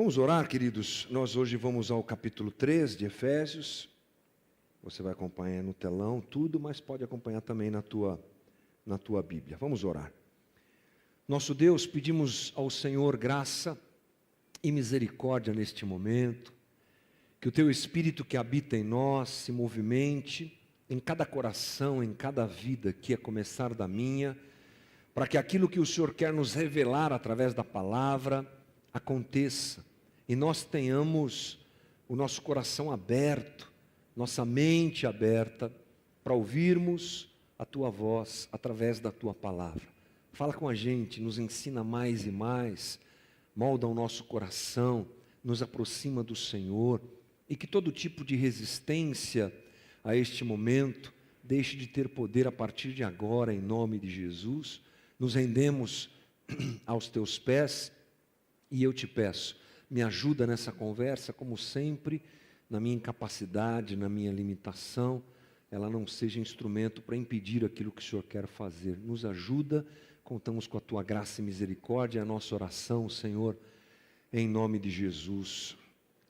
Vamos orar, queridos. Nós hoje vamos ao capítulo 3 de Efésios. Você vai acompanhar no telão tudo, mas pode acompanhar também na tua Bíblia. Vamos orar. Nosso Deus, pedimos ao Senhor graça e misericórdia neste momento, que o Teu Espírito que habita em nós se movimente em cada coração, em cada vida, que a começar da minha, para que aquilo que o Senhor quer nos revelar através da palavra aconteça, e nós tenhamos o nosso coração aberto, nossa mente aberta, para ouvirmos a Tua voz através da Tua palavra. Fala com a gente, nos ensina mais e mais, molda o nosso coração, nos aproxima do Senhor, e que todo tipo de resistência a este momento deixe de ter poder a partir de agora, em nome de Jesus. Nos rendemos aos Teus pés, e eu te peço, me ajuda nessa conversa, como sempre, na minha incapacidade, na minha limitação, ela não seja instrumento para impedir aquilo que o Senhor quer fazer. Nos ajuda, contamos com a Tua graça e misericórdia, a nossa oração, Senhor, em nome de Jesus.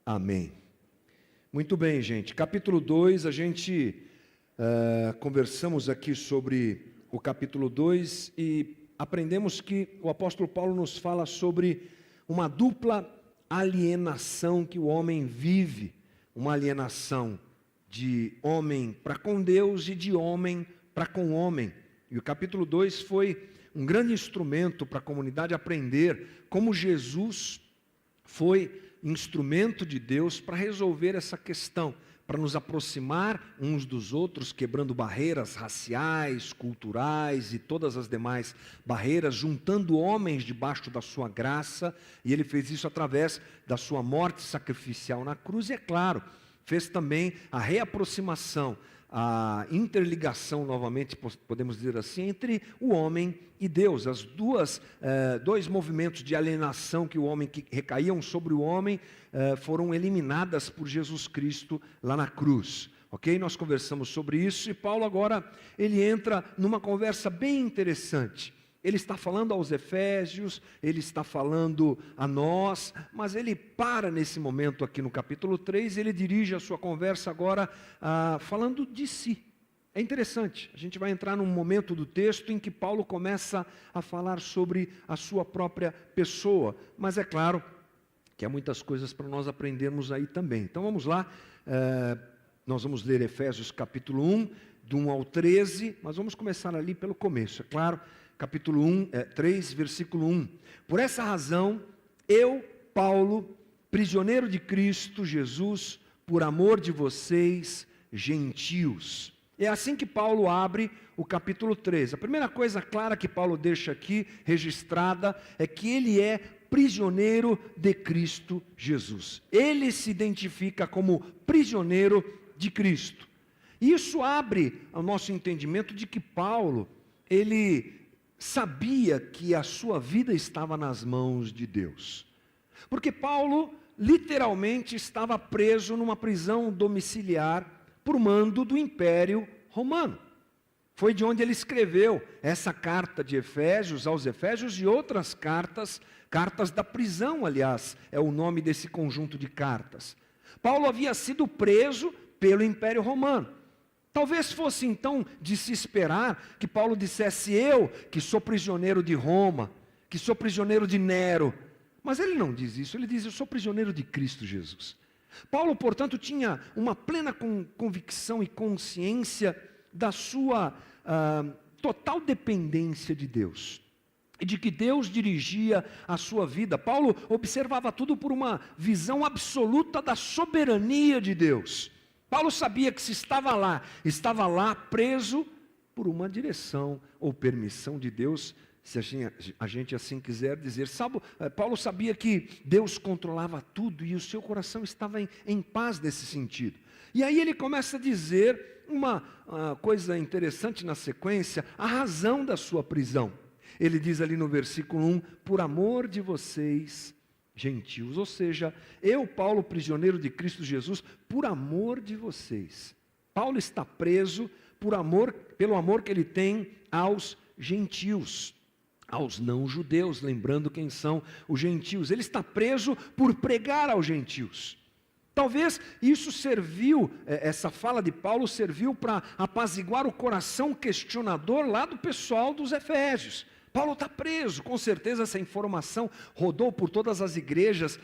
Amém. Muito bem, gente. Capítulo 2, a gente conversamos aqui sobre o capítulo 2 e aprendemos que o apóstolo Paulo nos fala sobre uma dupla alienação que o homem vive, uma alienação de homem para com Deus e de homem para com o homem. E o capítulo 2 foi um grande instrumento para a comunidade aprender como Jesus foi instrumento de Deus para resolver essa questão, para nos aproximar uns dos outros, quebrando barreiras raciais, culturais e todas as demais barreiras, juntando homens debaixo da sua graça, e Ele fez isso através da sua morte sacrificial na cruz, e é claro, fez também a reaproximação, a interligação, novamente podemos dizer assim, entre o homem e Deus. As dois movimentos de alienação que o homem que recaíam sobre o homem foram eliminadas por Jesus Cristo lá na cruz. Ok? Nós conversamos sobre isso e Paulo agora ele entra numa conversa bem interessante. Ele está falando aos Efésios, ele está falando a nós, mas ele para nesse momento aqui no capítulo 3, ele dirige a sua conversa agora falando de si. É interessante, a gente vai entrar num momento do texto em que Paulo começa a falar sobre a sua própria pessoa, mas é claro que há muitas coisas para nós aprendermos aí também. Então vamos lá, nós vamos ler Efésios capítulo 1, do 1 ao 13, mas vamos começar ali pelo começo, é claro. Capítulo 3, versículo 1. Por essa razão, eu, Paulo, prisioneiro de Cristo Jesus, por amor de vocês, gentios. É assim que Paulo abre o capítulo 3. A primeira coisa clara que Paulo deixa aqui, registrada, é que ele é prisioneiro de Cristo Jesus. Ele se identifica como prisioneiro de Cristo. Isso abre ao nosso entendimento de que Paulo, ele sabia que a sua vida estava nas mãos de Deus. Porque Paulo literalmente estava preso numa prisão domiciliar por mando do Império Romano. Foi de onde ele escreveu essa carta de Efésios aos Efésios e outras cartas da prisão, aliás, é o nome desse conjunto de cartas. Paulo havia sido preso pelo Império Romano. Talvez fosse então de se esperar que Paulo dissesse: eu que sou prisioneiro de Roma, que sou prisioneiro de Nero. Mas ele não diz isso, ele diz: eu sou prisioneiro de Cristo Jesus. Paulo, portanto, tinha uma plena convicção e consciência da sua total dependência de Deus. E de que Deus dirigia a sua vida. Paulo observava tudo por uma visão absoluta da soberania de Deus. Paulo sabia que se estava lá preso por uma direção ou permissão de Deus, se a gente assim quiser dizer. Paulo sabia que Deus controlava tudo e o seu coração estava em paz nesse sentido. E aí ele começa a dizer uma coisa interessante na sequência, a razão da sua prisão. Ele diz ali no versículo 1, por amor de vocês, gentios, ou seja, eu, Paulo, prisioneiro de Cristo Jesus, por amor de vocês. Paulo está preso pelo amor que ele tem aos gentios. aos não-judeus, lembrando quem são os gentios. Ele está preso por pregar aos gentios. Talvez isso serviu, essa fala de Paulo serviu para apaziguar o coração questionador lá do pessoal dos Efésios. Paulo está preso, com certeza essa informação rodou por todas as igrejas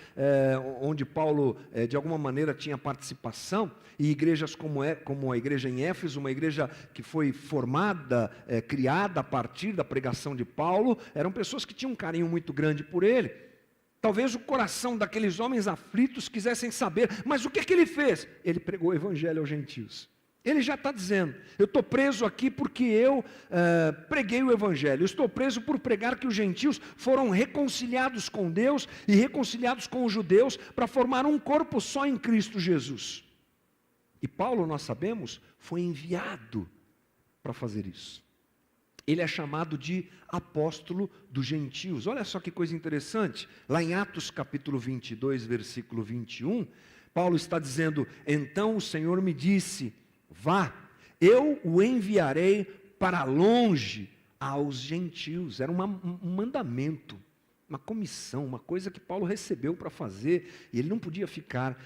onde Paulo, de alguma maneira, tinha participação, e igrejas como a igreja em Éfeso, uma igreja que foi formada, criada a partir da pregação de Paulo, eram pessoas que tinham um carinho muito grande por ele. Talvez o coração daqueles homens aflitos quisessem saber, mas o que é que ele fez? Ele pregou o evangelho aos gentios. Ele já está dizendo, eu estou preso aqui porque eu preguei o evangelho, eu estou preso por pregar que os gentios foram reconciliados com Deus e reconciliados com os judeus para formar um corpo só em Cristo Jesus. E Paulo, nós sabemos, foi enviado para fazer isso. Ele é chamado de apóstolo dos gentios. Olha só que coisa interessante, lá em Atos capítulo 22, versículo 21, Paulo está dizendo, então o Senhor me disse, vá, eu o enviarei para longe aos gentios. Era um mandamento, uma comissão, uma coisa que Paulo recebeu para fazer, e ele não podia ficar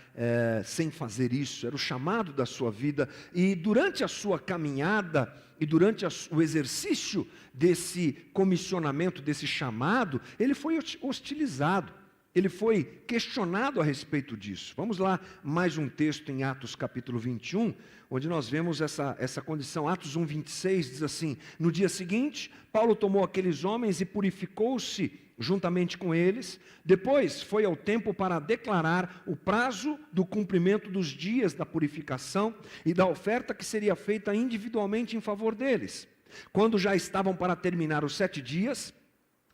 sem fazer isso, era o chamado da sua vida, e durante a sua caminhada, e durante o exercício desse comissionamento, desse chamado, ele foi hostilizado, ele foi questionado a respeito disso. Vamos lá, mais um texto em Atos capítulo 21, onde nós vemos essa condição. Atos 1, 26 diz assim, no dia seguinte, Paulo tomou aqueles homens e purificou-se juntamente com eles, depois foi ao templo para declarar o prazo do cumprimento dos dias da purificação e da oferta que seria feita individualmente em favor deles. Quando já estavam para terminar os 7 dias,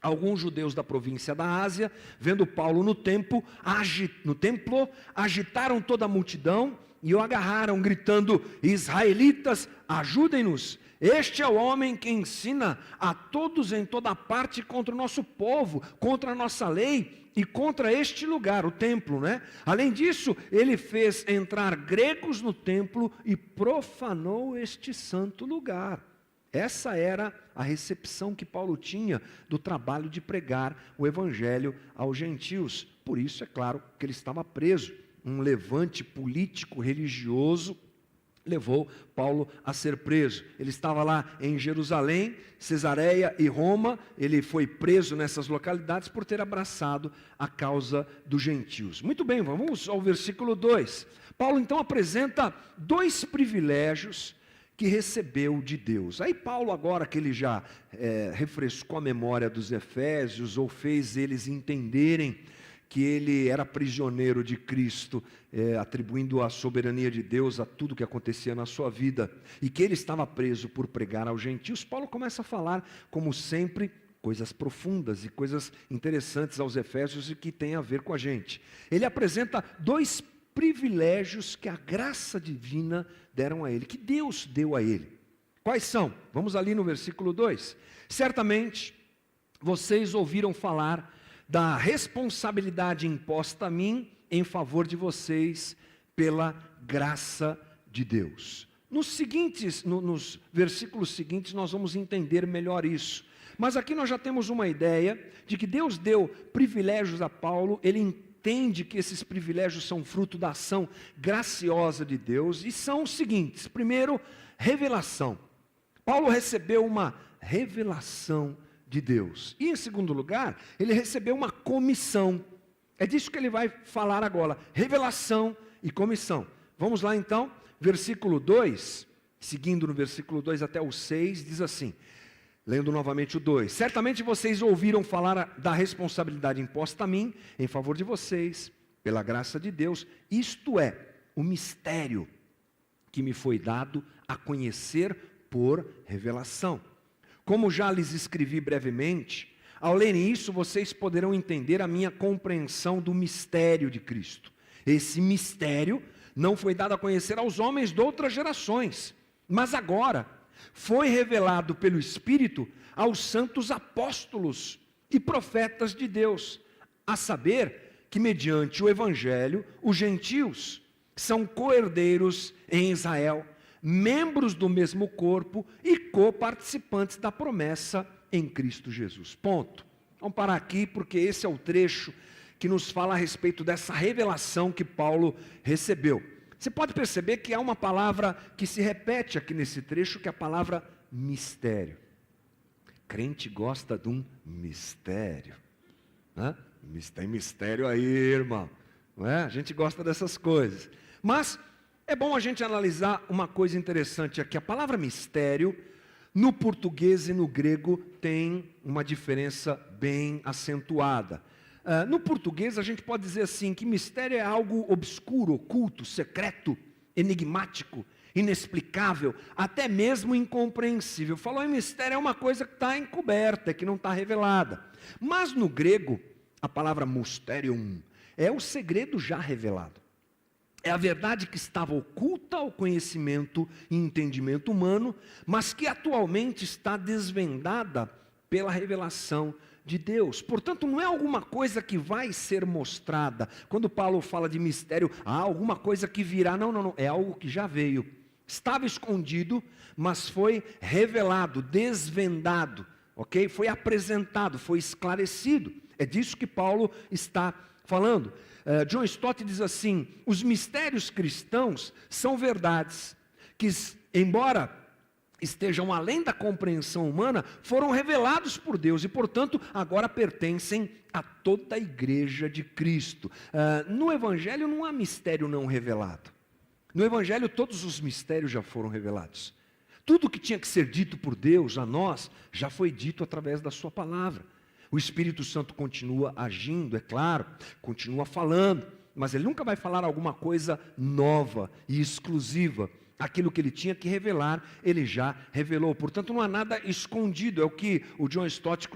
alguns judeus da província da Ásia, vendo Paulo no templo, agitaram toda a multidão e o agarraram, gritando, israelitas, ajudem-nos. Este é o homem que ensina a todos em toda parte contra o nosso povo, contra a nossa lei e contra este lugar, o templo, né? Além disso, ele fez entrar gregos no templo e profanou este santo lugar. Essa era a recepção que Paulo tinha do trabalho de pregar o evangelho aos gentios. Por isso, é claro, que ele estava preso. Um levante político, religioso, levou Paulo a ser preso. Ele estava lá em Jerusalém, Cesareia e Roma. Ele foi preso nessas localidades por ter abraçado a causa dos gentios. Muito bem, vamos ao versículo 2. Paulo então apresenta 2 privilégios que recebeu de Deus. Aí Paulo, agora que ele já refrescou a memória dos Efésios, ou fez eles entenderem que ele era prisioneiro de Cristo, atribuindo a soberania de Deus a tudo que acontecia na sua vida, e que ele estava preso por pregar aos gentios, Paulo começa a falar, como sempre, coisas profundas e coisas interessantes aos Efésios e que tem a ver com a gente. Ele apresenta 2 privilégios que a graça divina deram a ele, que Deus deu a ele. Quais são? Vamos ali no versículo 2. Certamente, vocês ouviram falar da responsabilidade imposta a mim em favor de vocês pela graça de Deus. Nos versículos seguintes nós vamos entender melhor isso. Mas aqui nós já temos uma ideia de que Deus deu privilégios a Paulo, ele entende que esses privilégios são fruto da ação graciosa de Deus e são os seguintes. Primeiro, revelação. Paulo recebeu uma revelação de Deus. E em segundo lugar, ele recebeu uma comissão. É disso que ele vai falar agora. Revelação e comissão. Vamos lá então, versículo 2, seguindo no versículo 2 até o 6, diz assim, lendo novamente o 2. Certamente vocês ouviram falar da responsabilidade imposta a mim, em favor de vocês, pela graça de Deus, isto é, o mistério que me foi dado a conhecer por revelação. Como já lhes escrevi brevemente, ao lerem isso, vocês poderão entender a minha compreensão do mistério de Cristo. Esse mistério não foi dado a conhecer aos homens de outras gerações, mas agora foi revelado pelo Espírito aos santos apóstolos e profetas de Deus, a saber que mediante o Evangelho, os gentios são co-herdeiros em Israel, membros do mesmo corpo e co-participantes da promessa em Cristo Jesus. Ponto. Vamos parar aqui, porque esse é o trecho que nos fala a respeito dessa revelação que Paulo recebeu. Você pode perceber que há uma palavra que se repete aqui nesse trecho, que é a palavra mistério. Crente gosta de um mistério. Né? Tem mistério aí, irmão. Não é? A gente gosta dessas coisas. Mas é bom a gente analisar uma coisa interessante aqui. A palavra mistério, no português e no grego, tem uma diferença bem acentuada. No português, a gente pode dizer assim, que mistério é algo obscuro, oculto, secreto, enigmático, inexplicável, até mesmo incompreensível. Falou em mistério, é uma coisa que está encoberta, que não está revelada. Mas no grego, a palavra mysterium é o segredo já revelado. É a verdade que estava oculta ao conhecimento e entendimento humano, mas que atualmente está desvendada pela revelação de Deus. Portanto, não é alguma coisa que vai ser mostrada. Quando Paulo fala de mistério, alguma coisa que virá. Não. É algo que já veio. Estava escondido, mas foi revelado, desvendado. Ok? Foi apresentado, foi esclarecido. É disso que Paulo está falando. John Stott diz assim: os mistérios cristãos são verdades que, embora estejam além da compreensão humana, foram revelados por Deus e, portanto, agora pertencem a toda a igreja de Cristo. No Evangelho não há mistério não revelado. No Evangelho todos os mistérios já foram revelados. Tudo que tinha que ser dito por Deus a nós, já foi dito através da sua palavra. O Espírito Santo continua agindo, é claro, continua falando, mas ele nunca vai falar alguma coisa nova e exclusiva. Aquilo que ele tinha que revelar, ele já revelou. Portanto, não há nada escondido. É o que o John Stott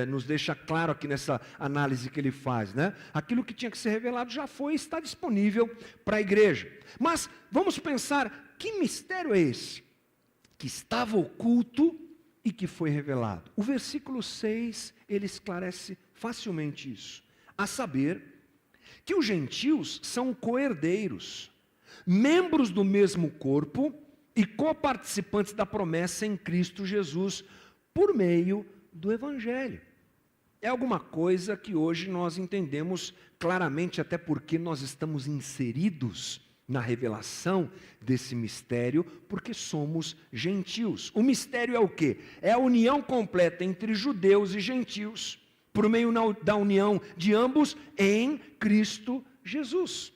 nos deixa claro aqui nessa análise que ele faz, né? Aquilo que tinha que ser revelado já foi e está disponível para a igreja. Mas vamos pensar, que mistério é esse? Que estava oculto e que foi revelado. O versículo 6, ele esclarece facilmente isso. A saber, que os gentios são coherdeiros, membros do mesmo corpo e coparticipantes da promessa em Cristo Jesus, por meio do Evangelho. É alguma coisa que hoje nós entendemos claramente, até porque nós estamos inseridos na revelação desse mistério, porque somos gentios. O mistério é o quê? É a união completa entre judeus e gentios, por meio da união de ambos em Cristo Jesus.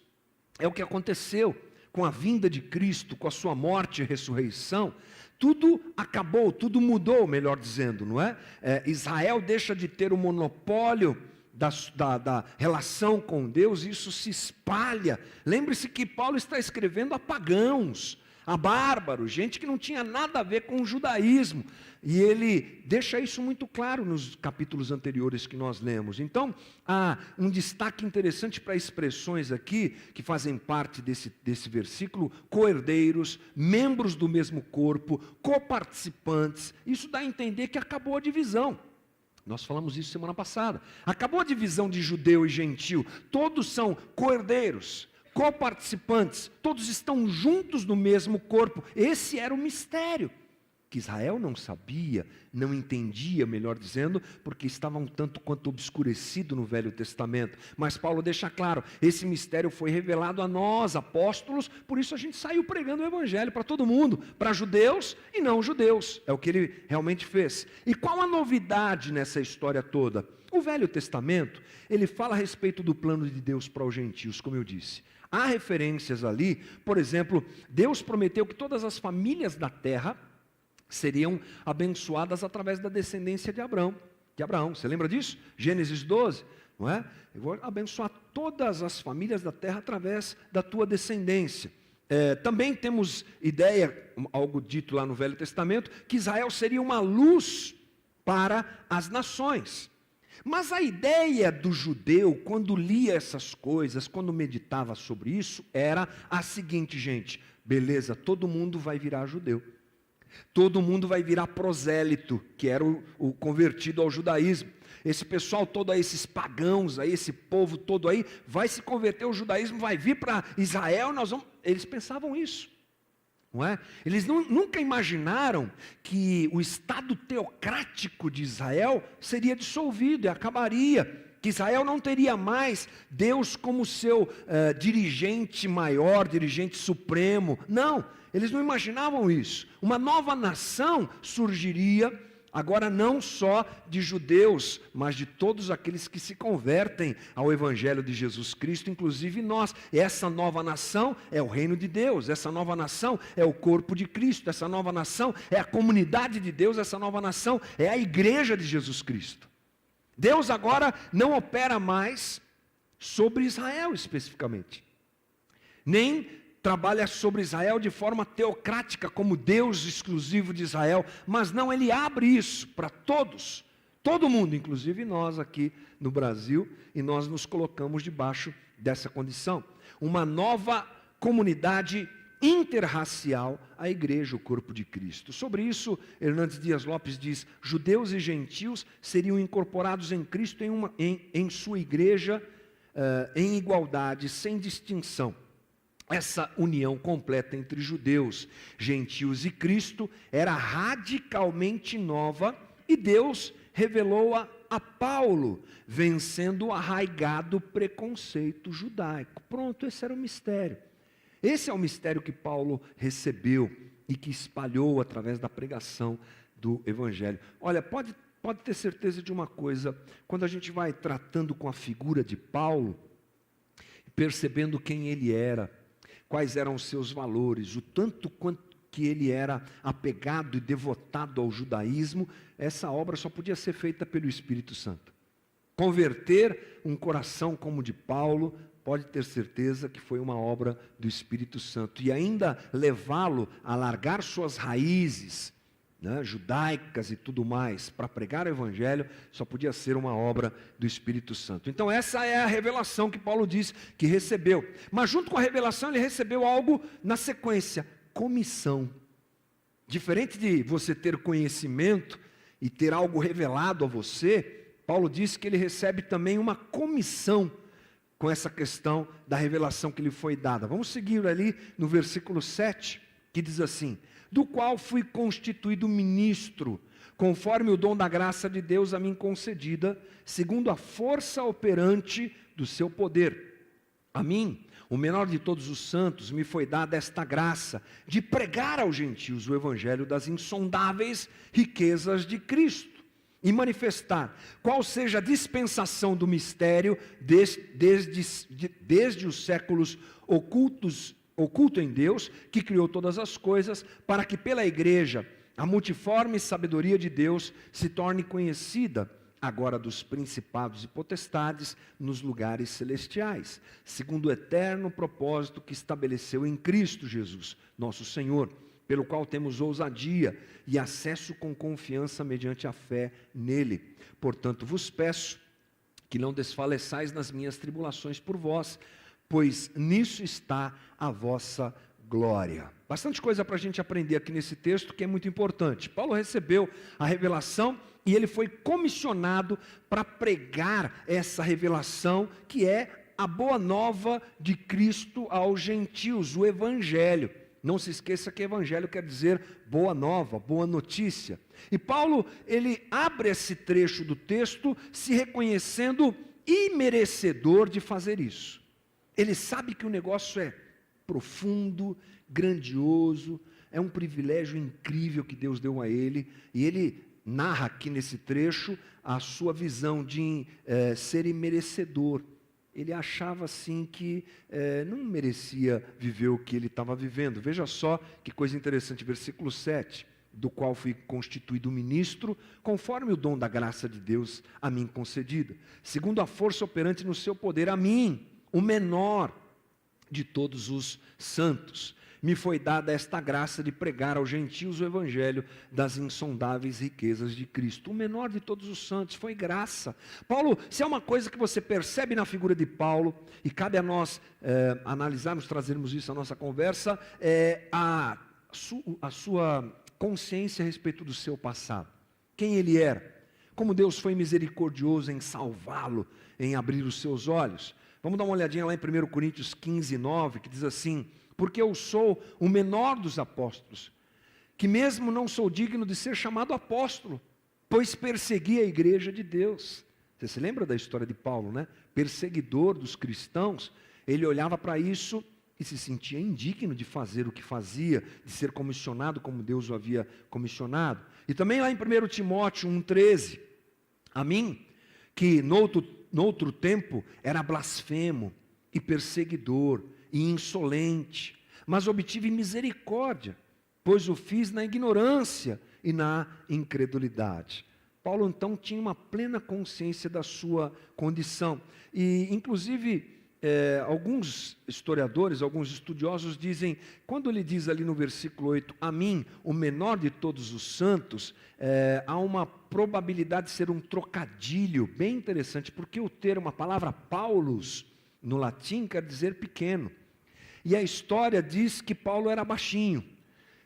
É o que aconteceu com a vinda de Cristo, com a sua morte e ressurreição. Tudo acabou, tudo mudou, melhor dizendo, não é? Israel deixa de ter o monopólio da relação com Deus, isso se espalha. Lembre-se que Paulo está escrevendo a pagãos, a bárbaros, gente que não tinha nada a ver com o judaísmo, e ele deixa isso muito claro nos capítulos anteriores que nós lemos. Então, há um destaque interessante para expressões aqui, que fazem parte desse versículo: coherdeiros, membros do mesmo corpo, coparticipantes. Isso dá a entender que acabou a divisão. Nós falamos isso semana passada. Acabou a divisão de judeu e gentil. Todos são coherdeiros, coparticipantes. Todos estão juntos no mesmo corpo. Esse era o mistério que Israel não sabia, não entendia, melhor dizendo, porque estava um tanto quanto obscurecido no Velho Testamento. Mas Paulo deixa claro, esse mistério foi revelado a nós, apóstolos, por isso a gente saiu pregando o Evangelho para todo mundo, para judeus e não judeus. É o que ele realmente fez. E qual a novidade nessa história toda? O Velho Testamento, ele fala a respeito do plano de Deus para os gentios, como eu disse. Há referências ali, por exemplo, Deus prometeu que todas as famílias da terra seriam abençoadas através da descendência de Abraão. Você lembra disso? Gênesis 12, não é? Eu vou abençoar todas as famílias da terra através da tua descendência. Também temos ideia, algo dito lá no Velho Testamento, que Israel seria uma luz para as nações. Mas a ideia do judeu, quando lia essas coisas, quando meditava sobre isso, era a seguinte, gente: beleza, todo mundo vai virar judeu. Todo mundo vai virar prosélito, que era o convertido ao judaísmo. Esse pessoal todo aí, esses pagãos aí, esse povo todo aí, vai se converter ao judaísmo, vai vir para Israel, Eles pensavam isso. não é? Eles nunca imaginaram que o Estado teocrático de Israel seria dissolvido e acabaria, que Israel não teria mais Deus como seu dirigente maior, dirigente supremo. Não, eles não imaginavam isso. Uma nova nação surgiria, agora não só de judeus, mas de todos aqueles que se convertem ao Evangelho de Jesus Cristo, inclusive nós. Essa nova nação é o reino de Deus, essa nova nação é o corpo de Cristo, essa nova nação é a comunidade de Deus, essa nova nação é a igreja de Jesus Cristo. Deus agora não opera mais sobre Israel especificamente, nem trabalha sobre Israel de forma teocrática, como Deus exclusivo de Israel, mas não, ele abre isso para todos, todo mundo, inclusive nós aqui no Brasil, e nós nos colocamos debaixo dessa condição. Uma nova comunidade interracial, a igreja, o corpo de Cristo. Sobre isso, Hernandes Dias Lopes diz: judeus e gentios seriam incorporados em Cristo em sua igreja, em igualdade, sem distinção. Essa união completa entre judeus, gentios e Cristo era radicalmente nova, e Deus revelou-a a Paulo, vencendo o arraigado preconceito judaico. Pronto, esse era o mistério. Esse é o mistério que Paulo recebeu e que espalhou através da pregação do Evangelho. Olha, pode ter certeza de uma coisa: quando a gente vai tratando com a figura de Paulo, percebendo quem ele era, quais eram os seus valores, o tanto quanto que ele era apegado e devotado ao judaísmo, essa obra só podia ser feita pelo Espírito Santo. Converter um coração como o de Paulo, pode ter certeza que foi uma obra do Espírito Santo. E ainda levá-lo a largar suas raízes, judaicas e tudo mais, para pregar o Evangelho, só podia ser uma obra do Espírito Santo. Então essa é a revelação que Paulo diz que recebeu. Mas junto com a revelação ele recebeu algo na sequência: comissão. Diferente de você ter conhecimento e ter algo revelado a você, Paulo diz que ele recebe também uma comissão com essa questão da revelação que lhe foi dada. Vamos seguir ali no versículo 7, que diz assim: do qual fui constituído ministro, conforme o dom da graça de Deus a mim concedida, segundo a força operante do seu poder. A mim, o menor de todos os santos, me foi dada esta graça, de pregar aos gentios o evangelho das insondáveis riquezas de Cristo, e manifestar qual seja a dispensação do mistério desde os séculos oculto em Deus, que criou todas as coisas, para que pela igreja a multiforme sabedoria de Deus se torne conhecida agora dos principados e potestades nos lugares celestiais, segundo o eterno propósito que estabeleceu em Cristo Jesus, nosso Senhor, pelo qual temos ousadia e acesso com confiança mediante a fé nele. Portanto, vos peço que não desfaleçais nas minhas tribulações por vós, pois nisso está a vossa glória. Bastante coisa para a gente aprender aqui nesse texto, que é muito importante. Paulo recebeu a revelação e ele foi comissionado para pregar essa revelação, que é a boa nova de Cristo aos gentios, o Evangelho. Não se esqueça que evangelho quer dizer boa nova, boa notícia. E Paulo, ele abre esse trecho do texto se reconhecendo imerecedor de fazer isso. Ele sabe que o negócio é profundo, grandioso, é um privilégio incrível que Deus deu a ele, e ele narra aqui nesse trecho a sua visão de ser imerecedor. Ele achava assim que não merecia viver o que ele estava vivendo. Veja só que coisa interessante, versículo 7, do qual fui constituído ministro, conforme o dom da graça de Deus a mim concedida, segundo a força operante no seu poder, a mim, o menor de todos os santos, me foi dada esta graça de pregar aos gentios o evangelho das insondáveis riquezas de Cristo. O menor de todos os santos, foi graça. Paulo, se é uma coisa que você percebe na figura de Paulo, e cabe a nós analisarmos, trazermos isso à nossa conversa, a sua consciência a respeito do seu passado. Quem ele era, como Deus foi misericordioso em salvá-lo, em abrir os seus olhos. Vamos dar uma olhadinha lá em 1 Coríntios 15, 9, que diz assim: porque eu sou o menor dos apóstolos, que mesmo não sou digno de ser chamado apóstolo, pois persegui a igreja de Deus. Você se lembra da história de Paulo, né? Perseguidor dos cristãos, ele olhava para isso e se sentia indigno de fazer o que fazia, de ser comissionado como Deus o havia comissionado. E também lá em 1 Timóteo 1,13, a mim, que noutro tempo era blasfemo e perseguidor e insolente, mas obtive misericórdia, pois o fiz na ignorância e na incredulidade. Paulo então tinha uma plena consciência da sua condição. E inclusive alguns historiadores, alguns estudiosos dizem, quando ele diz ali no versículo 8, a mim, o menor de todos os santos, há uma probabilidade de ser um trocadilho bem interessante, porque o termo, a palavra Paulus, no latim, quer dizer pequeno. E a história diz que Paulo era baixinho.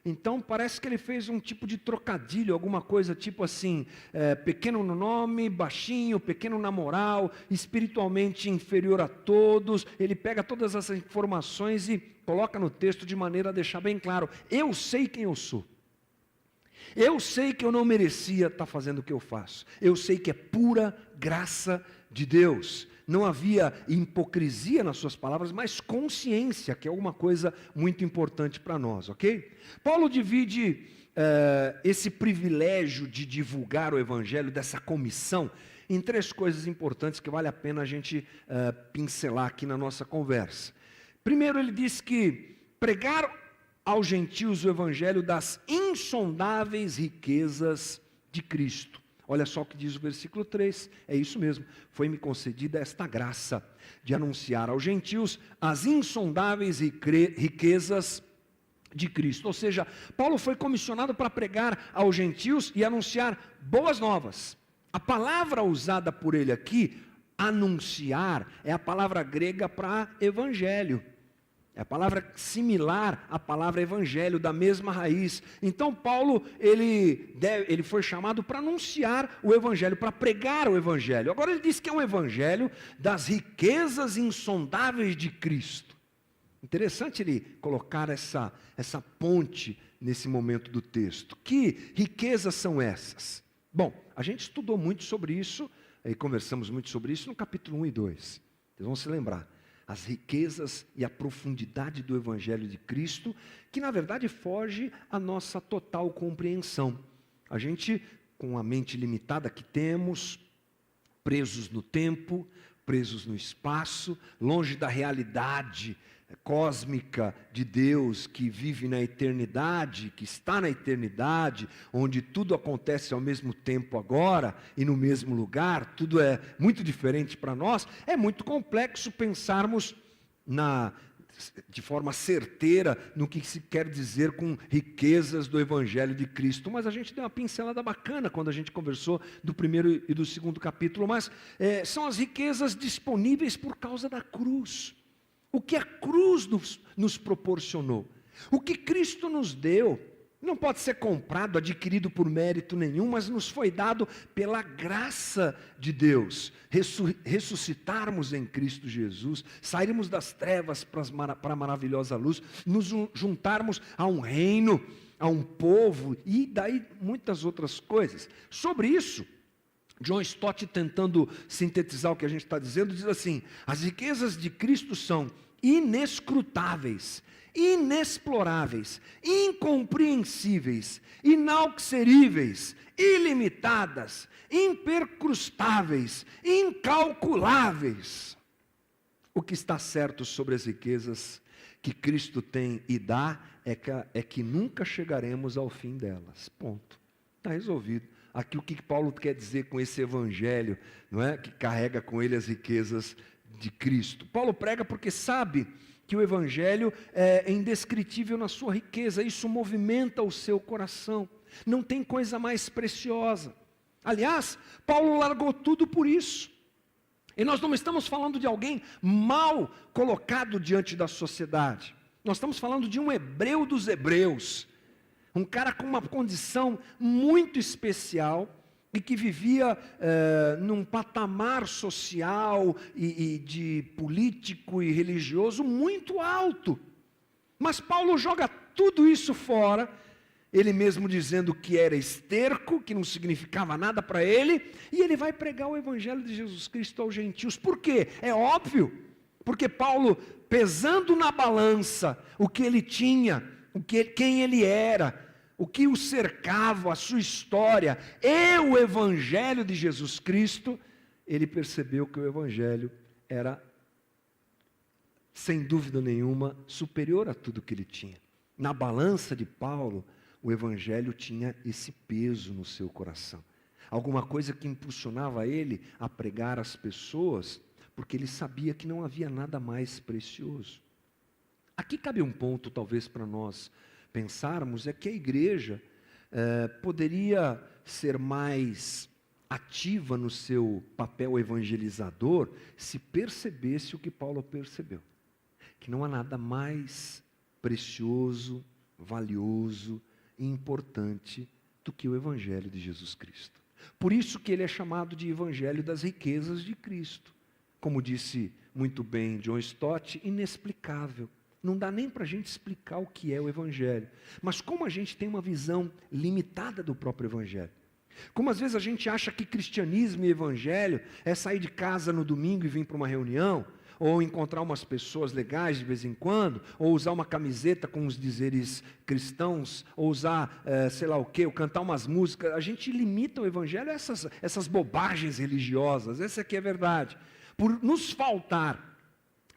Então parece que ele fez um tipo de trocadilho, alguma coisa tipo assim, pequeno no nome, baixinho, pequeno na moral, espiritualmente inferior a todos. Ele pega todas essas informações e coloca no texto de maneira a deixar bem claro, eu sei quem eu sou. Eu sei que eu não merecia estar fazendo o que eu faço. Eu sei que é pura graça de Deus. Não havia hipocrisia nas suas palavras, mas consciência, que é uma coisa muito importante para nós, ok? Paulo divide esse privilégio de divulgar o Evangelho, dessa comissão, em 3 coisas importantes que vale a pena a gente pincelar aqui na nossa conversa. Primeiro, ele diz que pregar aos gentios o Evangelho das insondáveis riquezas de Cristo. Olha só o que diz o versículo 3, é isso mesmo, foi-me concedida esta graça de anunciar aos gentios as insondáveis riquezas de Cristo. Ou seja, Paulo foi comissionado para pregar aos gentios e anunciar boas novas. A palavra usada por ele aqui, anunciar, é a palavra grega para evangelho. É a palavra similar à palavra evangelho, da mesma raiz. Então Paulo, ele foi chamado para anunciar o evangelho, para pregar o evangelho. Agora ele diz que é um evangelho das riquezas insondáveis de Cristo. Interessante ele colocar essa ponte nesse momento do texto. Que riquezas são essas? Bom, a gente estudou muito sobre isso, e conversamos muito sobre isso no capítulo 1 e 2. Vocês vão se lembrar. As riquezas e a profundidade do Evangelho de Cristo, que na verdade foge à nossa total compreensão. A gente, com a mente limitada que temos, presos no tempo, presos no espaço, longe da realidade cósmica de Deus que vive na eternidade, que está na eternidade, onde tudo acontece ao mesmo tempo agora e no mesmo lugar, tudo é muito diferente para nós, é muito complexo pensarmos de forma certeira no que se quer dizer com riquezas do Evangelho de Cristo, mas a gente deu uma pincelada bacana quando a gente conversou do 1º e do 2º capítulo, mas são as riquezas disponíveis por causa da cruz. O que a cruz nos proporcionou, o que Cristo nos deu, não pode ser comprado, adquirido por mérito nenhum, mas nos foi dado pela graça de Deus, ressuscitarmos em Cristo Jesus, sairmos das trevas para a maravilhosa luz, nos juntarmos a um reino, a um povo, e daí muitas outras coisas. Sobre isso, John Stott, tentando sintetizar o que a gente está dizendo, diz assim, as riquezas de Cristo são inescrutáveis, inexploráveis, incompreensíveis, inauxeríveis, ilimitadas, impercrustáveis, incalculáveis. O que está certo sobre as riquezas que Cristo tem e dá é que nunca chegaremos ao fim delas. Ponto. Está resolvido. Aqui o que Paulo quer dizer com esse evangelho, não é? Que carrega com ele as riquezas de Cristo. Paulo prega porque sabe que o evangelho é indescritível na sua riqueza, isso movimenta o seu coração, não tem coisa mais preciosa. Aliás, Paulo largou tudo por isso. E nós não estamos falando de alguém mal colocado diante da sociedade, nós estamos falando de um hebreu dos hebreus, um cara com uma condição muito especial, e que vivia num patamar social e de político e religioso muito alto. Mas Paulo joga tudo isso fora, ele mesmo dizendo que era esterco, que não significava nada para ele, e ele vai pregar o evangelho de Jesus Cristo aos gentios. Por quê? É óbvio, porque Paulo, pesando na balança o que ele tinha, quem ele era, o que o cercava, a sua história, e o evangelho de Jesus Cristo, ele percebeu que o evangelho era, sem dúvida nenhuma, superior a tudo que ele tinha. Na balança de Paulo, o evangelho tinha esse peso no seu coração. Alguma coisa que impulsionava ele a pregar às pessoas, porque ele sabia que não havia nada mais precioso. Aqui cabe um ponto, talvez, para nós pensarmos, é que a igreja poderia ser mais ativa no seu papel evangelizador, se percebesse o que Paulo percebeu. Que não há nada mais precioso, valioso e importante do que o evangelho de Jesus Cristo. Por isso que ele é chamado de evangelho das riquezas de Cristo. Como disse muito bem John Stott, inexplicável. Não dá nem para a gente explicar o que é o evangelho. Mas como a gente tem uma visão limitada do próprio evangelho. Como às vezes a gente acha que cristianismo e evangelho é sair de casa no domingo e vir para uma reunião, ou encontrar umas pessoas legais de vez em quando, ou usar uma camiseta com os dizeres cristãos, ou usar sei lá o quê, ou cantar umas músicas. A gente limita o evangelho a essas bobagens religiosas. Essa aqui é a verdade. Por nos faltar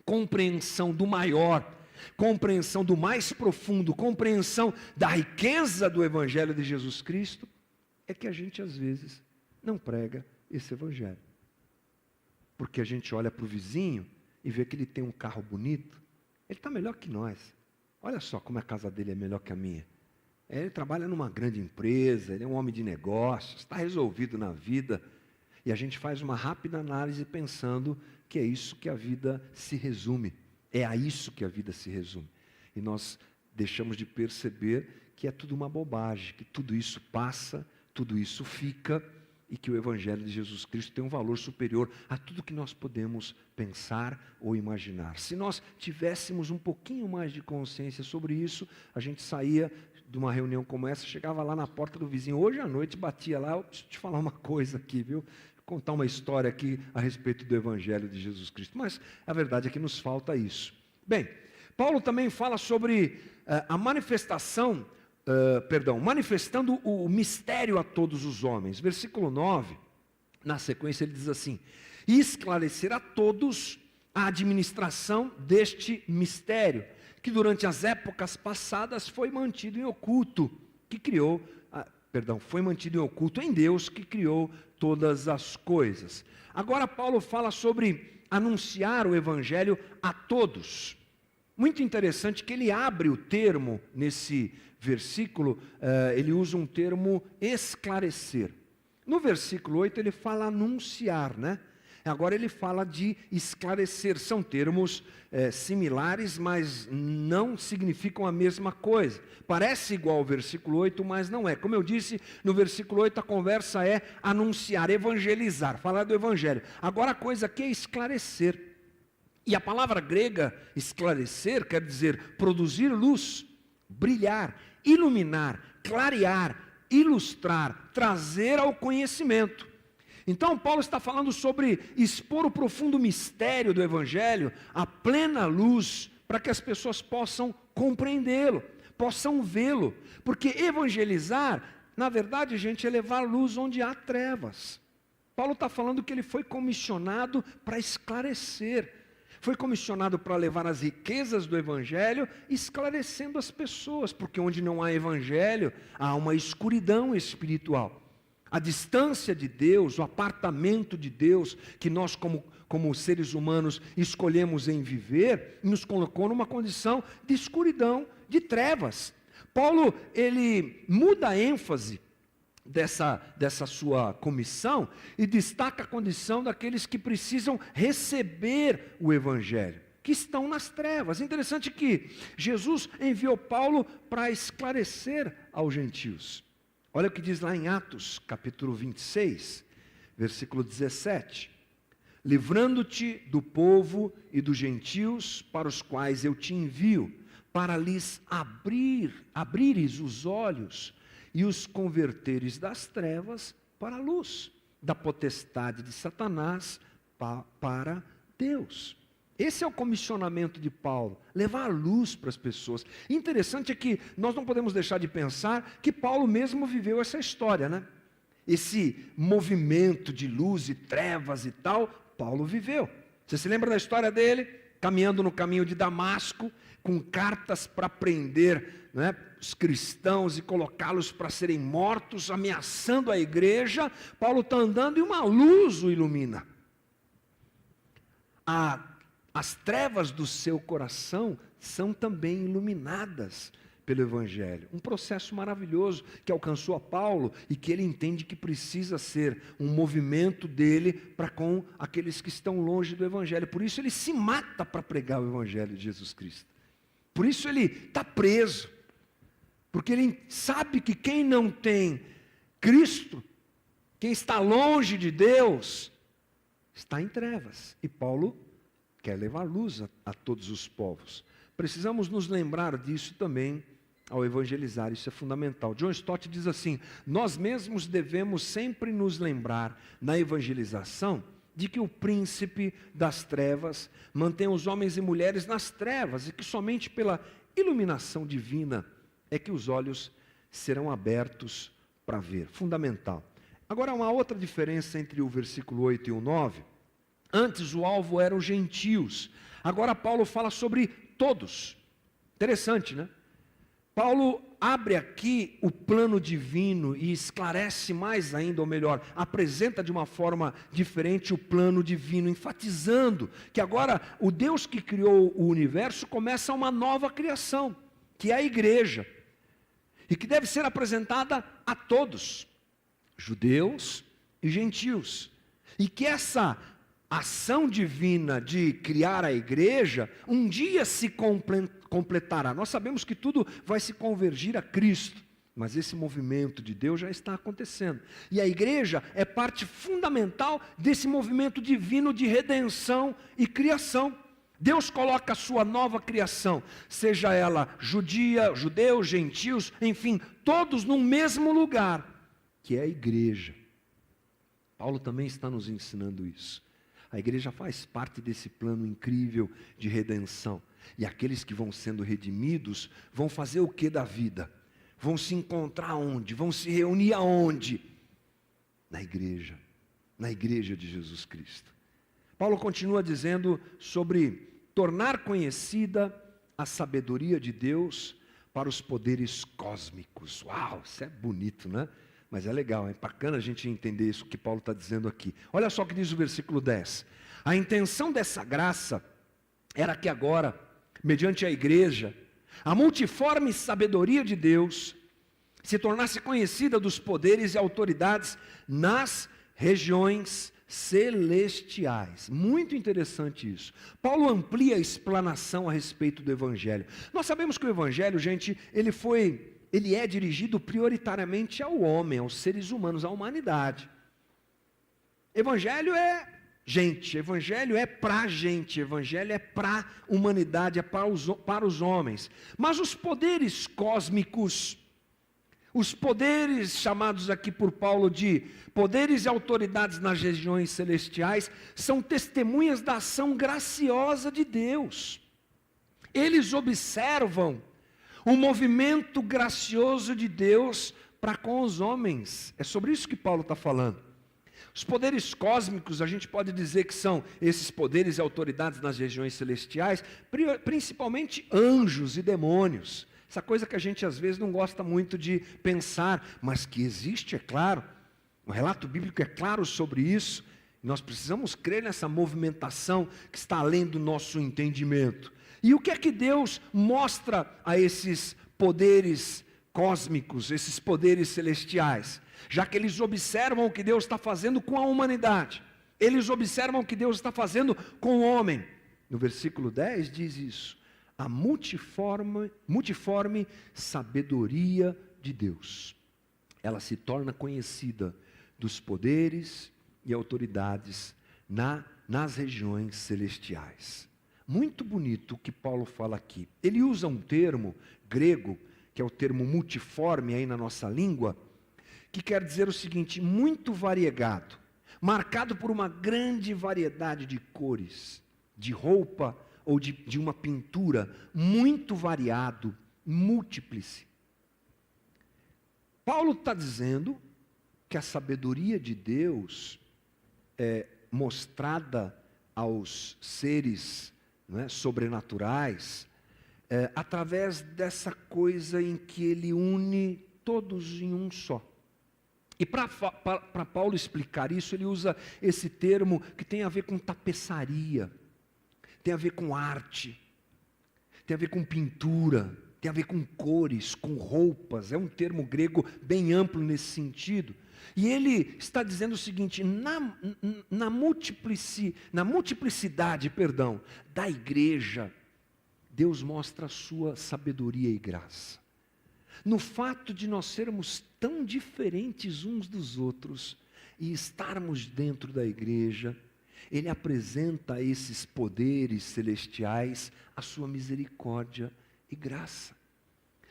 compreensão do maior, compreensão do mais profundo, compreensão da riqueza do evangelho de Jesus Cristo, é que a gente às vezes não prega esse evangelho. Porque a gente olha para o vizinho e vê que ele tem um carro bonito, ele está melhor que nós. Olha só como a casa dele é melhor que a minha. Ele trabalha numa grande empresa, ele é um homem de negócios, está resolvido na vida. E a gente faz uma rápida análise pensando que é isso que a vida se resume. É a isso que a vida se resume. E nós deixamos de perceber que é tudo uma bobagem, que tudo isso passa, tudo isso fica, e que o evangelho de Jesus Cristo tem um valor superior a tudo que nós podemos pensar ou imaginar. Se nós tivéssemos um pouquinho mais de consciência sobre isso, a gente saía de uma reunião como essa, chegava lá na porta do vizinho, hoje à noite batia lá, eu preciso te falar uma coisa aqui, viu? Contar uma história aqui a respeito do evangelho de Jesus Cristo. Mas a verdade é que nos falta isso. Bem, Paulo também fala sobre a manifestação, manifestando o mistério a todos os homens. Versículo 9, na sequência ele diz assim: e esclarecer a todos a administração deste mistério, que durante as épocas passadas foi mantido em oculto, foi mantido em oculto em Deus, que criou todas as coisas. Agora Paulo fala sobre anunciar o evangelho a todos. Muito interessante que ele abre o termo nesse versículo, ele usa um termo esclarecer. No versículo 8 ele fala anunciar, né? Agora ele fala de esclarecer. São termos similares, mas não significam a mesma coisa. Parece igual ao versículo 8, mas não é. Como eu disse, no versículo 8 a conversa é anunciar, evangelizar, falar do evangelho. Agora a coisa aqui é esclarecer. E a palavra grega esclarecer quer dizer produzir luz, brilhar, iluminar, clarear, ilustrar, trazer ao conhecimento. Então Paulo está falando sobre expor o profundo mistério do evangelho à plena luz, para que as pessoas possam compreendê-lo, possam vê-lo. Porque evangelizar, na verdade, gente, é levar luz onde há trevas. Paulo está falando que ele foi comissionado para esclarecer. Foi comissionado para levar as riquezas do evangelho, esclarecendo as pessoas, porque onde não há evangelho, há uma escuridão espiritual. A distância de Deus, o apartamento de Deus, que nós como seres humanos escolhemos em viver, nos colocou numa condição de escuridão, de trevas. Paulo, ele muda a ênfase dessa sua comissão e destaca a condição daqueles que precisam receber o evangelho, que estão nas trevas. É interessante que Jesus enviou Paulo para esclarecer aos gentios. Olha o que diz lá em Atos, capítulo 26, versículo 17. Livrando-te do povo e dos gentios para os quais eu te envio, para lhes abrires os olhos e os converteres das trevas para a luz, da potestade de Satanás para Deus. Esse é o comissionamento de Paulo, levar a luz para as pessoas. Interessante é que nós não podemos deixar de pensar que Paulo mesmo viveu essa história, né? Esse movimento de luz e trevas e tal, Paulo viveu. Você se lembra da história dele? Caminhando no caminho de Damasco, com cartas para prender, né, os cristãos e colocá-los para serem mortos, ameaçando a igreja. Paulo está andando e uma luz o ilumina. As trevas do seu coração são também iluminadas pelo Evangelho. Um processo maravilhoso que alcançou a Paulo e que ele entende que precisa ser um movimento dele para com aqueles que estão longe do Evangelho. Por isso ele se mata para pregar o Evangelho de Jesus Cristo. Por isso ele está preso. Porque ele sabe que quem não tem Cristo, quem está longe de Deus, está em trevas. E Paulo quer levar luz a todos os povos. Precisamos nos lembrar disso também ao evangelizar, isso é fundamental. John Stott diz assim: nós mesmos devemos sempre nos lembrar, na evangelização, de que o príncipe das trevas mantém os homens e mulheres nas trevas, e que somente pela iluminação divina é que os olhos serão abertos para ver. Fundamental. Agora, uma outra diferença entre o versículo 8 e o 9. Antes o alvo eram os gentios, agora Paulo fala sobre todos. Interessante, né? Paulo abre aqui o plano divino e esclarece mais ainda, ou melhor, apresenta de uma forma diferente o plano divino, enfatizando que agora o Deus que criou o universo começa uma nova criação, que é a igreja, e que deve ser apresentada a todos, judeus e gentios, e que essa ação divina de criar a igreja, um dia se completará. Nós sabemos que tudo vai se convergir a Cristo, mas esse movimento de Deus já está acontecendo. E a igreja é parte fundamental desse movimento divino de redenção e criação. Deus coloca a sua nova criação, seja ela judeus, gentios, enfim, todos no mesmo lugar, que é a igreja. Paulo também está nos ensinando isso. A igreja faz parte desse plano incrível de redenção. E aqueles que vão sendo redimidos, vão fazer o que da vida? Vão se encontrar onde? Vão se reunir aonde? Na igreja de Jesus Cristo. Paulo continua dizendo sobre tornar conhecida a sabedoria de Deus para os poderes cósmicos. Uau, isso é bonito, né? Mas é legal, é bacana a gente entender isso que Paulo está dizendo aqui. Olha só o que diz o versículo 10. A intenção dessa graça era que agora, mediante a igreja, a multiforme sabedoria de Deus se tornasse conhecida dos poderes e autoridades nas regiões celestiais. Muito interessante isso. Paulo amplia a explanação a respeito do Evangelho. Nós sabemos que o Evangelho, gente, ele é dirigido prioritariamente ao homem, aos seres humanos, à humanidade. Evangelho é gente, Evangelho é para a gente, Evangelho é para a humanidade, é para os homens. Mas os poderes cósmicos, os poderes chamados aqui por Paulo de poderes e autoridades nas regiões celestiais, são testemunhas da ação graciosa de Deus. Eles observam o movimento gracioso de Deus para com os homens. É sobre isso que Paulo está falando. Os poderes cósmicos, a gente pode dizer que são esses poderes e autoridades nas regiões celestiais, principalmente anjos e demônios. Essa coisa que a gente às vezes não gosta muito de pensar, mas que existe, é claro. O relato bíblico é claro sobre isso. Nós precisamos crer nessa movimentação que está além do nosso entendimento. E o que é que Deus mostra a esses poderes cósmicos, esses poderes celestiais? Já que eles observam o que Deus está fazendo com a humanidade, eles observam o que Deus está fazendo com o homem. No versículo 10 diz isso: a multiforme sabedoria de Deus, ela se torna conhecida dos poderes e autoridades nas regiões celestiais. muito bonito o que Paulo fala aqui. Ele usa um termo grego, que é o termo multiforme aí na nossa língua, que quer dizer o seguinte: muito variegado, marcado por uma grande variedade de cores, de roupa ou de uma pintura, muito variado, múltiplice. Paulo está dizendo que a sabedoria de Deus é mostrada aos seres, não é, sobrenaturais, através dessa coisa em que ele une todos em um só. E para Paulo explicar isso, ele usa esse termo que tem a ver com tapeçaria, tem a ver com arte, tem a ver com pintura, tem a ver com cores, com roupas. É um termo grego bem amplo nesse sentido. E ele está dizendo o seguinte: na multiplicidade da igreja, Deus mostra a sua sabedoria e graça. No fato de nós sermos tão diferentes uns dos outros e estarmos dentro da igreja, Ele apresenta a esses poderes celestiais a sua misericórdia e graça.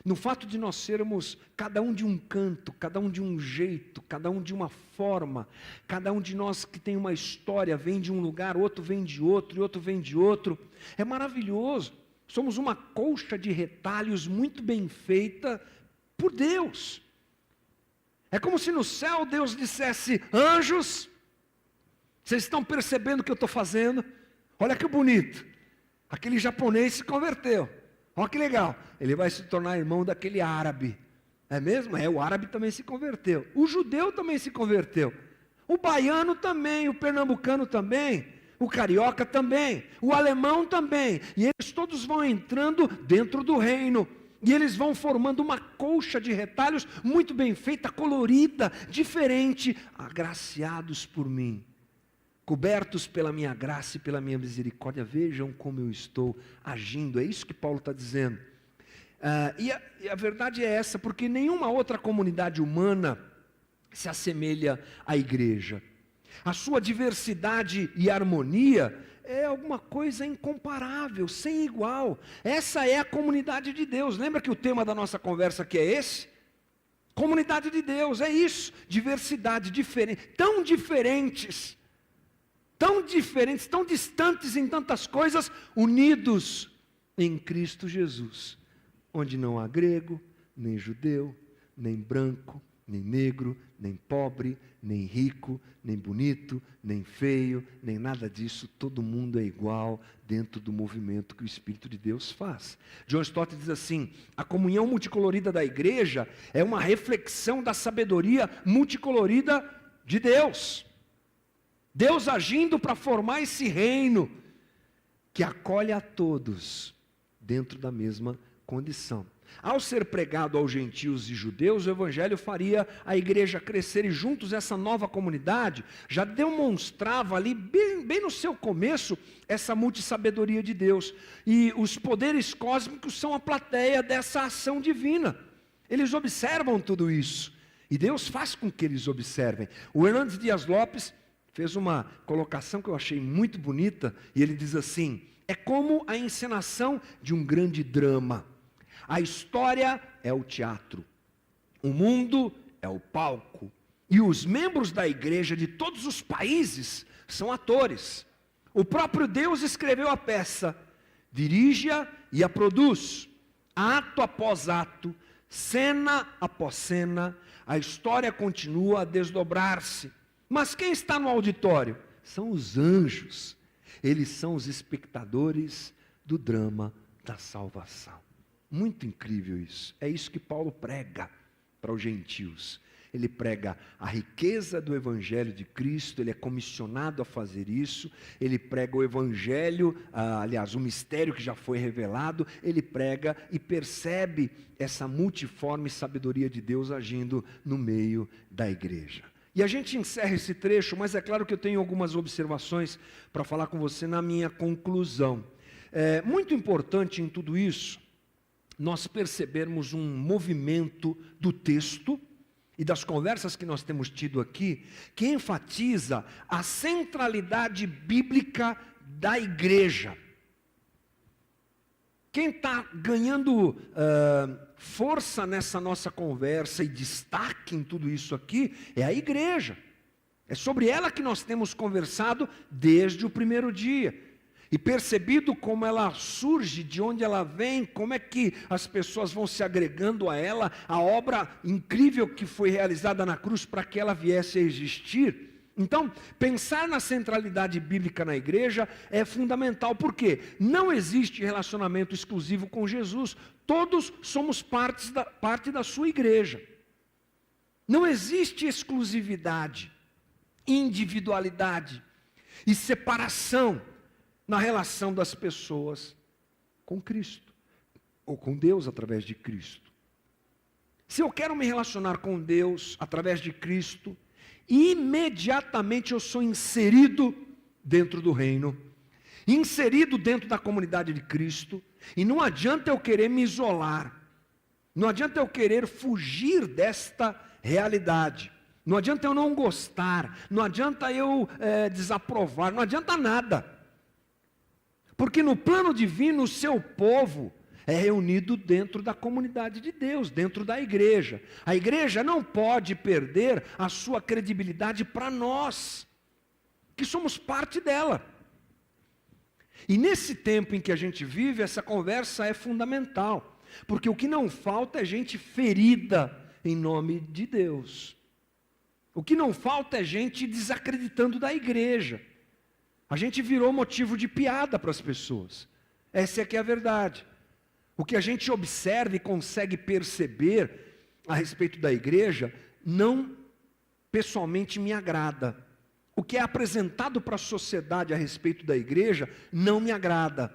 No fato de nós sermos cada um de um canto, cada um de um jeito, cada um de uma forma, cada um de nós que tem uma história, vem de um lugar, outro vem de outro, e outro vem de outro, é maravilhoso. Somos uma colcha de retalhos muito bem feita por Deus. É como se no céu Deus dissesse: anjos, vocês estão percebendo o que eu estou fazendo? Olha que bonito, aquele japonês se converteu, olha que legal, ele vai se tornar irmão daquele árabe, é mesmo? O árabe também se converteu, o judeu também se converteu, o baiano também, o pernambucano também, o carioca também, o alemão também, e eles todos vão entrando dentro do reino, e eles vão formando uma colcha de retalhos muito bem feita, colorida, diferente, agraciados por mim, cobertos pela minha graça e pela minha misericórdia. Vejam como eu estou agindo. É isso que Paulo está dizendo. E a verdade é essa, porque nenhuma outra comunidade humana se assemelha à igreja. A sua diversidade e harmonia é alguma coisa incomparável, sem igual. Essa é a comunidade de Deus. Lembra que o tema da nossa conversa aqui é esse? Comunidade de Deus, é isso. Diversidade, diferente, tão diferentes, tão distantes em tantas coisas, unidos em Cristo Jesus, onde não há grego, nem judeu, nem branco, nem negro, nem pobre, nem rico, nem bonito, nem feio, nem nada disso. Todo mundo é igual dentro do movimento que o Espírito de Deus faz. John Stott diz assim: a comunhão multicolorida da igreja é uma reflexão da sabedoria multicolorida de Deus. Deus agindo para formar esse reino que acolhe a todos dentro da mesma condição. Ao ser pregado aos gentios e judeus, o evangelho faria a igreja crescer, e juntos essa nova comunidade já demonstrava ali, bem no seu começo, essa multissabedoria de Deus. E os poderes cósmicos são a plateia dessa ação divina. Eles observam tudo isso, e Deus faz com que eles observem. O Hernandes Dias Lopes fez uma colocação que eu achei muito bonita, e ele diz assim: é como a encenação de um grande drama. A história é o teatro, o mundo é o palco, e os membros da igreja de todos os países são atores. O próprio Deus escreveu a peça, dirige-a e a produz, ato após ato, cena após cena, a história continua a desdobrar-se. Mas quem está no auditório? São os anjos, eles são os espectadores do drama da salvação. Muito incrível isso. É isso que Paulo prega para os gentios. Ele prega a riqueza do evangelho de Cristo, ele é comissionado a fazer isso. Ele prega o evangelho, aliás, o mistério que já foi revelado. Ele prega e percebe essa multiforme sabedoria de Deus agindo no meio da igreja. E a gente encerra esse trecho, mas é claro que eu tenho algumas observações para falar com você na minha conclusão. É muito importante em tudo isso nós percebermos um movimento do texto e das conversas que nós temos tido aqui, que enfatiza a centralidade bíblica da igreja. Quem está ganhando força nessa nossa conversa e destaque em tudo isso aqui é a igreja. É sobre ela que nós temos conversado desde o primeiro dia. E percebido como ela surge, de onde ela vem, como é que as pessoas vão se agregando a ela, a obra incrível que foi realizada na cruz para que ela viesse a existir. Então, pensar na centralidade bíblica na igreja é fundamental, porque não existe relacionamento exclusivo com Jesus. Todos somos parte da sua igreja. Não existe exclusividade, individualidade e separação na relação das pessoas com Cristo, ou com Deus através de Cristo. Se eu quero me relacionar com Deus através de Cristo, imediatamente eu sou inserido dentro do reino, inserido dentro da comunidade de Cristo, e não adianta eu querer me isolar, não adianta eu querer fugir desta realidade, não adianta eu não gostar, não adianta eu desaprovar, não adianta nada. Porque no plano divino, o seu povo é reunido dentro da comunidade de Deus, dentro da igreja. A igreja não pode perder a sua credibilidade para nós, que somos parte dela. E nesse tempo em que a gente vive, essa conversa é fundamental. Porque o que não falta é gente ferida em nome de Deus. O que não falta é gente desacreditando da igreja. A gente virou motivo de piada para as pessoas. Essa é que é a verdade. O que a gente observa e consegue perceber a respeito da igreja, não pessoalmente me agrada. O que é apresentado para a sociedade a respeito da igreja, não me agrada.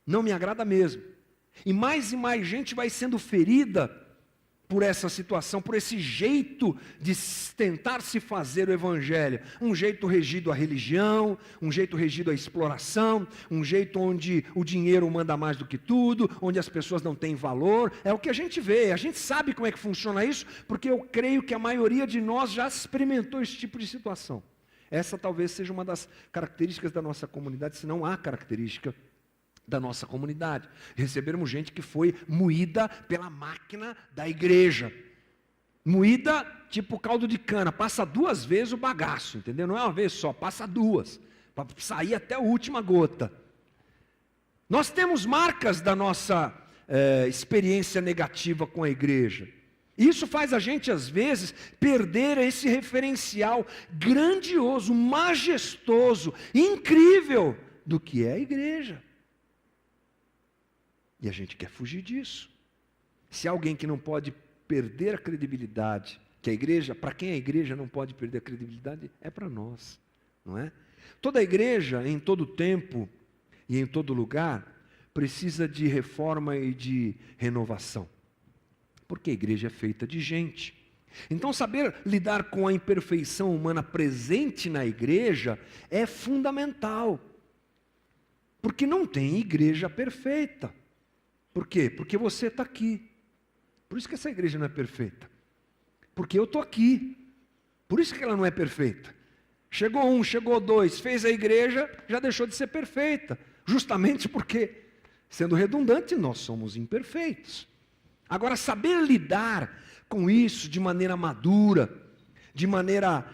Não me agrada mesmo. E mais gente vai sendo ferida por essa situação, por esse jeito de tentar se fazer o evangelho, um jeito regido à religião, um jeito regido à exploração, um jeito onde o dinheiro manda mais do que tudo, onde as pessoas não têm valor, é o que a gente vê, a gente sabe como é que funciona isso, porque eu creio que a maioria de nós já experimentou esse tipo de situação. Essa talvez seja uma das características da nossa comunidade, se não a característica da nossa comunidade. Recebermos gente que foi moída pela máquina da igreja. Moída tipo caldo de cana, passa 2 vezes o bagaço, entendeu? Não é uma vez só, passa 2, para sair até a última gota. Nós temos marcas da nossa experiência negativa com a igreja. Isso faz a gente, às vezes, perder esse referencial grandioso, majestoso, incrível do que é a igreja. E a gente quer fugir disso. Se há alguém que não pode perder a credibilidade, que a igreja, para quem a igreja não pode perder a credibilidade, é para nós, não é? Toda igreja, em todo tempo e em todo lugar, precisa de reforma e de renovação. Porque a igreja é feita de gente. Então, saber lidar com a imperfeição humana presente na igreja é fundamental. Porque não tem igreja perfeita. Por quê? Porque você está aqui. Por isso que essa igreja não é perfeita. Porque eu estou aqui. Por isso que ela não é perfeita. Chegou 1, chegou 2, fez a igreja, já deixou de ser perfeita. Justamente porque, sendo redundante, nós somos imperfeitos. Agora, saber lidar com isso de maneira madura, de maneira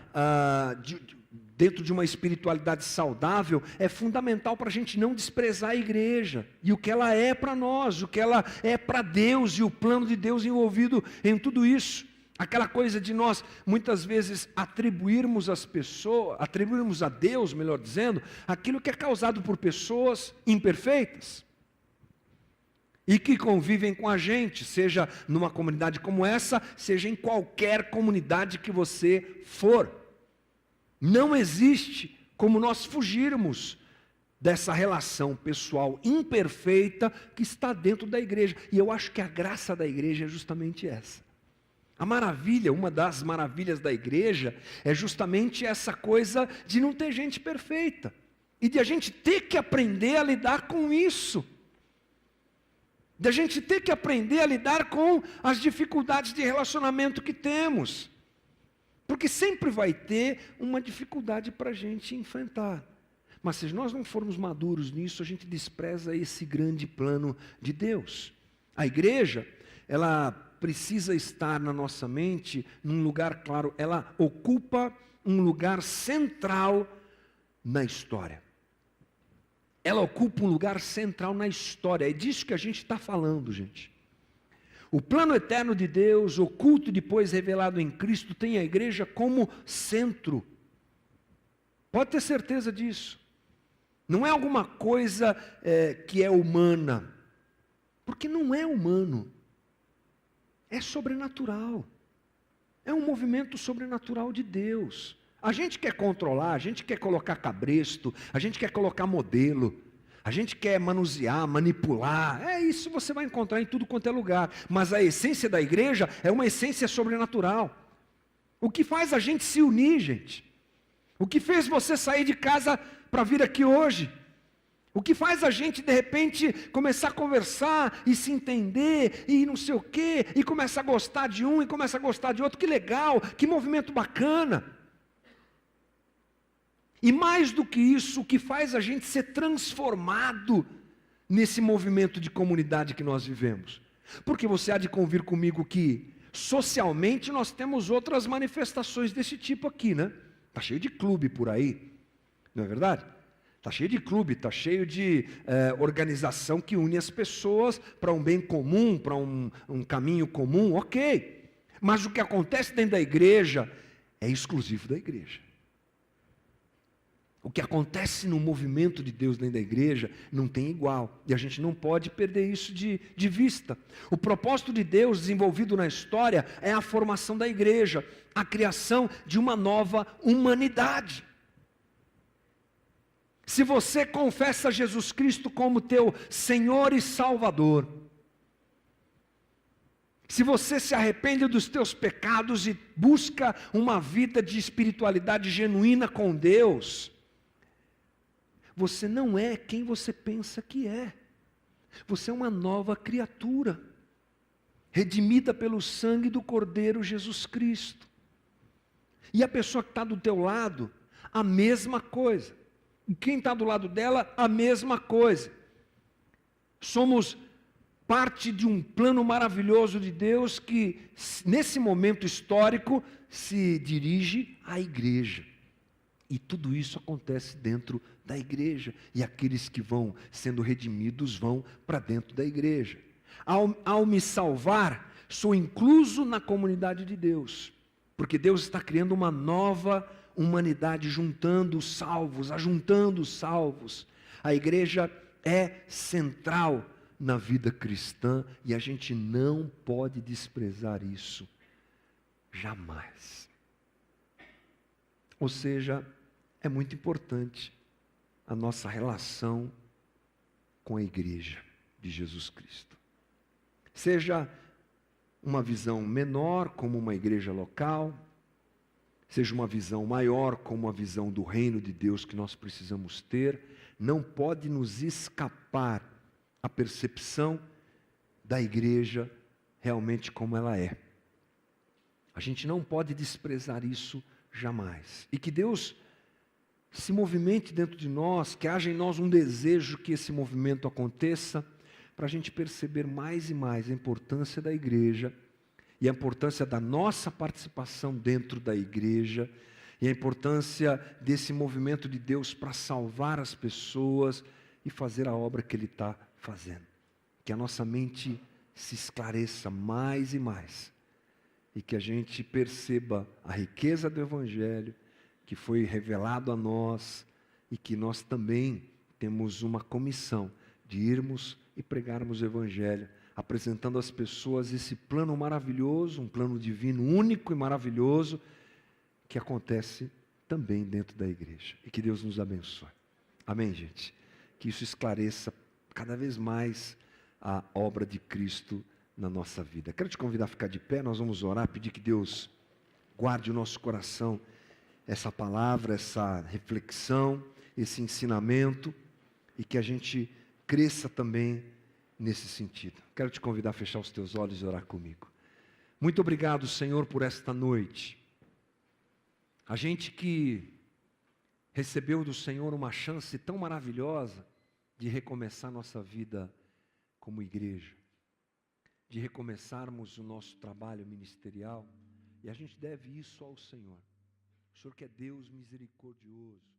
dentro de uma espiritualidade saudável, é fundamental para a gente não desprezar a igreja, e o que ela é para nós, o que ela é para Deus, e o plano de Deus envolvido em tudo isso. Aquela coisa de nós, muitas vezes, atribuirmos a Deus, melhor dizendo, aquilo que é causado por pessoas imperfeitas, e que convivem com a gente, seja numa comunidade como essa, seja em qualquer comunidade que você for. Não existe como nós fugirmos dessa relação pessoal imperfeita que está dentro da igreja. E eu acho que a graça da igreja é justamente essa. A maravilha, uma das maravilhas da igreja, é justamente essa coisa de não ter gente perfeita. E de a gente ter que aprender a lidar com isso. De a gente ter que aprender a lidar com as dificuldades de relacionamento que temos. Porque sempre vai ter uma dificuldade para a gente enfrentar. Mas se nós não formos maduros nisso, a gente despreza esse grande plano de Deus. A igreja, ela precisa estar na nossa mente num lugar claro, ela ocupa um lugar central na história. Ela ocupa um lugar central na história, é disso que a gente está falando, gente. O plano eterno de Deus, oculto e depois revelado em Cristo, tem a igreja como centro. Pode ter certeza disso. Não é alguma coisa que é humana, porque não é humano, é sobrenatural, é um movimento sobrenatural de Deus. A gente quer controlar, a gente quer colocar cabresto, a gente quer colocar modelo, a gente quer manusear, manipular, isso você vai encontrar em tudo quanto é lugar, mas a essência da igreja é uma essência sobrenatural. O que faz a gente se unir, gente? O que fez você sair de casa para vir aqui hoje? O que faz a gente, de repente, começar a conversar e se entender e não sei o quê, e começar a gostar de um e começar a gostar de outro? Que legal, que movimento bacana. E mais do que isso, o que faz a gente ser transformado nesse movimento de comunidade que nós vivemos? Porque você há de convir comigo que, socialmente, nós temos outras manifestações desse tipo aqui, né? Está cheio de clube por aí, não é verdade? Está cheio de clube, está cheio de organização que une as pessoas para um bem comum, para um caminho comum, ok. Mas o que acontece dentro da igreja é exclusivo da igreja. O que acontece no movimento de Deus dentro da igreja não tem igual. E a gente não pode perder isso de vista. O propósito de Deus desenvolvido na história é a formação da igreja, a criação de uma nova humanidade. Se você confessa Jesus Cristo como teu Senhor e Salvador, se você se arrepende dos teus pecados e busca uma vida de espiritualidade genuína com Deus, você não é quem você pensa que é. Você é uma nova criatura, redimida pelo sangue do Cordeiro Jesus Cristo. E a pessoa que está do teu lado, a mesma coisa. E quem está do lado dela, a mesma coisa. Somos parte de um plano maravilhoso de Deus que, nesse momento histórico, se dirige à igreja. E tudo isso acontece dentro da igreja. E aqueles que vão sendo redimidos vão para dentro da igreja. Ao me salvar, sou incluso na comunidade de Deus. Porque Deus está criando uma nova humanidade, juntando os salvos, ajuntando os salvos. A igreja é central na vida cristã e a gente não pode desprezar isso. Jamais. Ou seja, é muito importante a nossa relação com a igreja de Jesus Cristo. Seja uma visão menor, como uma igreja local, seja uma visão maior, como a visão do reino de Deus que nós precisamos ter, não pode nos escapar a percepção da igreja realmente como ela é. A gente não pode desprezar isso jamais. E que Deus se movimente dentro de nós, que haja em nós um desejo que esse movimento aconteça, para a gente perceber mais e mais a importância da igreja, e a importância da nossa participação dentro da igreja, e a importância desse movimento de Deus para salvar as pessoas e fazer a obra que Ele está fazendo. Que a nossa mente se esclareça mais e mais, e que a gente perceba a riqueza do Evangelho, que foi revelado a nós, e que nós também temos uma comissão de irmos e pregarmos o Evangelho, apresentando às pessoas esse plano maravilhoso, um plano divino único e maravilhoso, que acontece também dentro da igreja. E que Deus nos abençoe. Amém, gente? Que isso esclareça cada vez mais a obra de Cristo na nossa vida. Quero te convidar a ficar de pé, nós vamos orar, pedir que Deus guarde o nosso coração, essa palavra, essa reflexão, esse ensinamento, e que a gente cresça também nesse sentido. Quero te convidar a fechar os teus olhos e orar comigo. Muito obrigado, Senhor, por esta noite. A gente que recebeu do Senhor uma chance tão maravilhosa de recomeçar nossa vida como igreja, de recomeçarmos o nosso trabalho ministerial, e a gente deve isso ao Senhor. O Senhor que é Deus misericordioso,